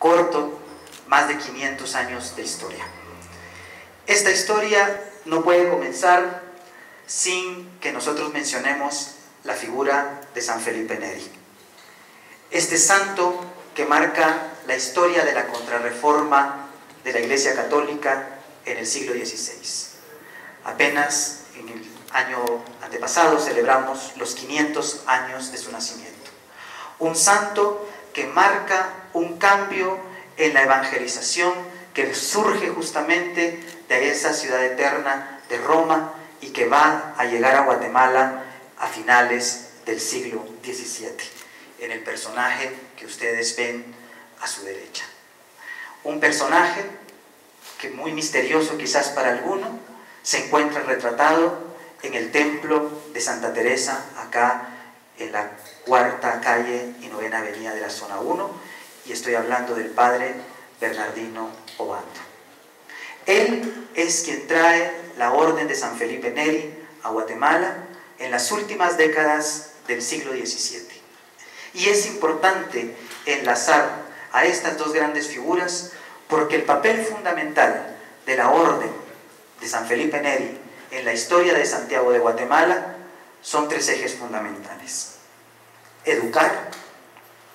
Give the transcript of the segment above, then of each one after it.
corto, más de 500 años de historia. Esta historia no puede comenzar sin que nosotros mencionemos la figura de San Felipe Neri. Este santo que marca la historia de la contrarreforma de la Iglesia Católica en el siglo XVI. Apenas en el año antepasado celebramos los 500 años de su nacimiento. Un santo que marca un cambio en la evangelización que surge justamente de esa ciudad eterna de Roma y que va a llegar a Guatemala a finales del siglo XVII, en el personaje que ustedes ven a su derecha. Un personaje que, muy misterioso quizás para alguno, se encuentra retratado en el templo de Santa Teresa, acá en la 4ª calle y 9ª avenida de la zona 1, y estoy hablando del padre Bernardino Obando. Él es quien trae la orden de San Felipe Neri a Guatemala en las últimas décadas del siglo XVII. Y es importante enlazar a estas dos grandes figuras porque el papel fundamental de la orden de San Felipe Neri en la historia de Santiago de Guatemala son 3 ejes fundamentales: educar,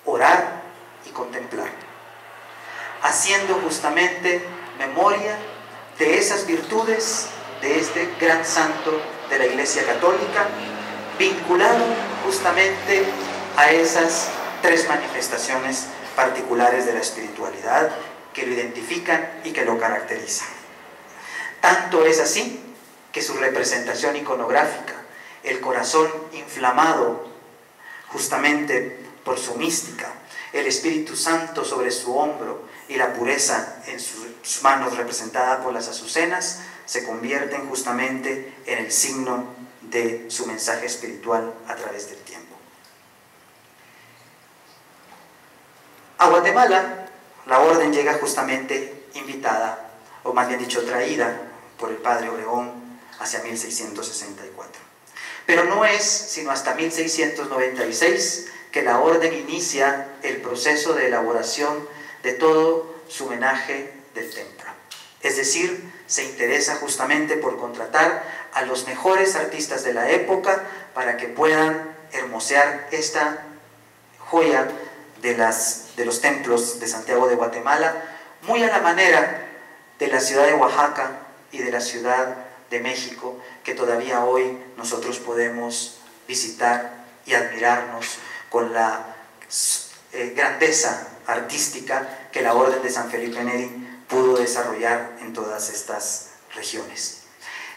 orar y contemplar, haciendo justamente memoria de esas virtudes de este gran santo de la Iglesia Católica, vinculado justamente a esas 3 manifestaciones particulares de la espiritualidad que lo identifican y que lo caracterizan. Tanto es así que su representación iconográfica, el corazón inflamado justamente por su mística, el Espíritu Santo sobre su hombro y la pureza en sus manos representada por las azucenas, se convierten justamente en el signo de su mensaje espiritual a través del tiempo. A Guatemala, la orden llega justamente invitada, o más bien dicho, traída por el padre Obregón hacia 1664. Pero no es sino hasta 1696 que la orden inicia el proceso de elaboración de todo su menaje del templo. Es decir, se interesa justamente por contratar a los mejores artistas de la época para que puedan hermosear esta joya de los templos de Santiago de Guatemala, muy a la manera de la ciudad de Oaxaca y de la ciudad de México, que todavía hoy nosotros podemos visitar y admirarnos con la grandeza artística que la orden de San Felipe Neri pudo desarrollar en todas estas regiones.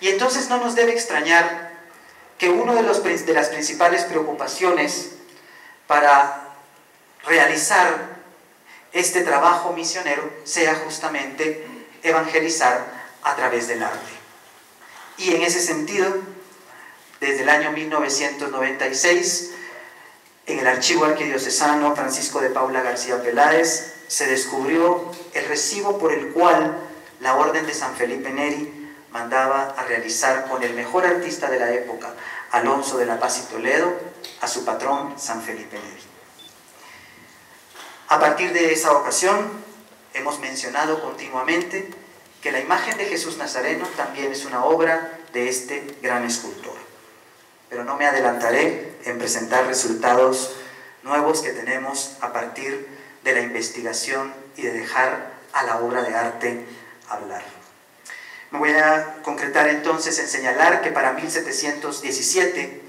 Y entonces no nos debe extrañar que una de las principales preocupaciones para realizar este trabajo misionero sea justamente evangelizar a través del arte. Y en ese sentido, desde el año 1996, en el Archivo Arquidiocesano Francisco de Paula García Peláez, se descubrió el recibo por el cual la orden de San Felipe Neri mandaba a realizar con el mejor artista de la época, Alonso de la Paz y Toledo, a su patrón San Felipe Neri. A partir de esa ocasión, hemos mencionado continuamente que la imagen de Jesús Nazareno también es una obra de este gran escultor. Pero no me adelantaré en presentar resultados nuevos que tenemos a partir de la investigación y de dejar a la obra de arte hablar. Me voy a concretar entonces en señalar que para 1717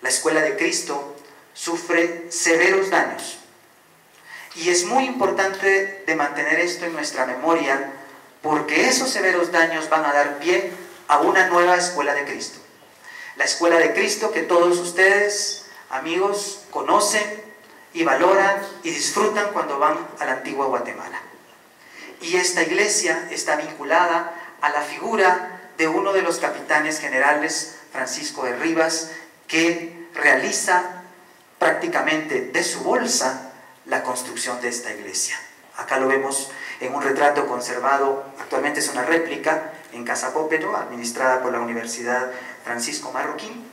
la Escuela de Cristo sufre severos daños. Y es muy importante de mantener esto en nuestra memoria, porque esos severos daños van a dar pie a una nueva Escuela de Cristo. La Escuela de Cristo que todos ustedes, amigos, conocen y valoran y disfrutan cuando van a la antigua Guatemala. Y esta iglesia está vinculada a la figura de uno de los capitanes generales, Francisco de Rivas, que realiza prácticamente de su bolsa la construcción de esta iglesia. Acá lo vemos en un retrato conservado, actualmente es una réplica en Casa Pópero, administrada por la Universidad Francisco Marroquín,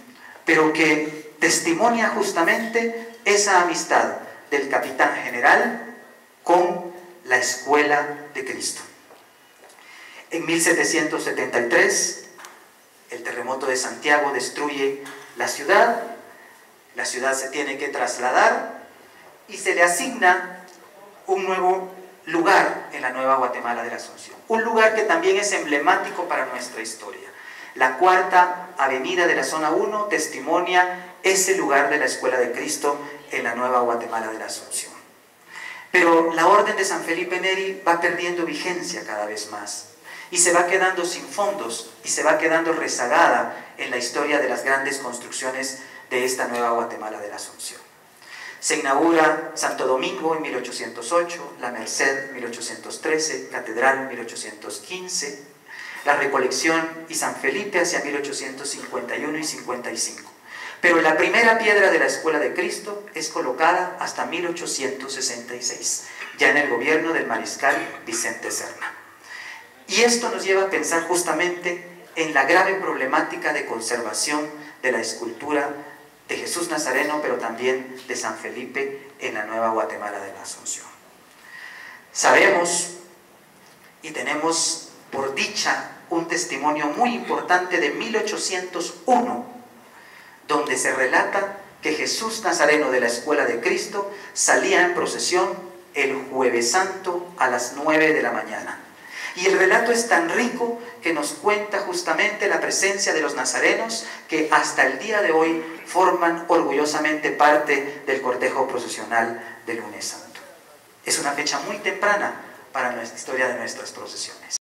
pero que testimonia justamente esa amistad del capitán general con la escuela de Cristo. En 1773, el terremoto de Santiago destruye la ciudad se tiene que trasladar y se le asigna un nuevo lugar en la Nueva Guatemala de la Asunción, un lugar que también es emblemático para nuestra historia. La Cuarta Avenida de la Zona 1 testimonia ese lugar de la Escuela de Cristo en la Nueva Guatemala de la Asunción. Pero la Orden de San Felipe Neri va perdiendo vigencia cada vez más y se va quedando sin fondos y se va quedando rezagada en la historia de las grandes construcciones de esta Nueva Guatemala de la Asunción. Se inaugura Santo Domingo en 1808, La Merced 1813, Catedral 1815, la Recolección y San Felipe hacia 1851 y 55. Pero la primera piedra de la Escuela de Cristo es colocada hasta 1866, ya en el gobierno del mariscal Vicente Serna. Y esto nos lleva a pensar justamente en la grave problemática de conservación de la escultura de Jesús Nazareno, pero también de San Felipe en la Nueva Guatemala de la Asunción. Sabemos y tenemos por dicha un testimonio muy importante de 1801, donde se relata que Jesús Nazareno de la Escuela de Cristo salía en procesión el Jueves Santo a las 9 de la mañana. Y el relato es tan rico que nos cuenta justamente la presencia de los nazarenos que hasta el día de hoy forman orgullosamente parte del cortejo procesional del Lunes Santo. Es una fecha muy temprana para la historia de nuestras procesiones.